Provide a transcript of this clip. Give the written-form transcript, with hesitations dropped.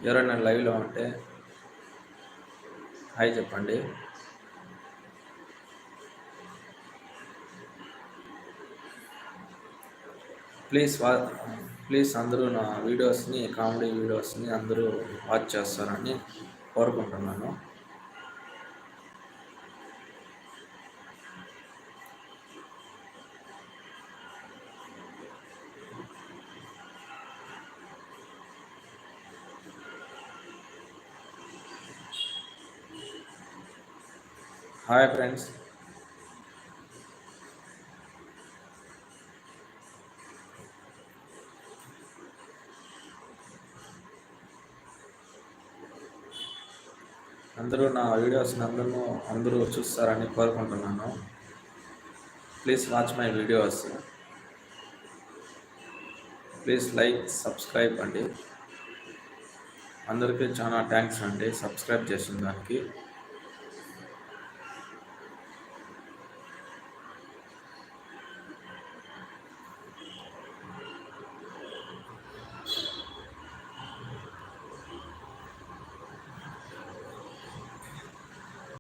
ఎవరైనా లైవ్లో ఉంటే హాయ్ చెప్పండి. ప్లీజ్ ప్లీజ్ అందరూ నా వీడియోస్ని, కామెడీ వీడియోస్ని అందరూ వాచ్ చేస్తారని కోరుకుంటున్నాను. Hi friends. అందరూ నా వీడియోస్ని అందరూ చూస్తారని కోరుకుంటున్నాను. Please watch my videos. Please like, subscribe అండి. అందరికీ చాలా థ్యాంక్స్ అండి సబ్స్క్రైబ్ చేసిన దానికి.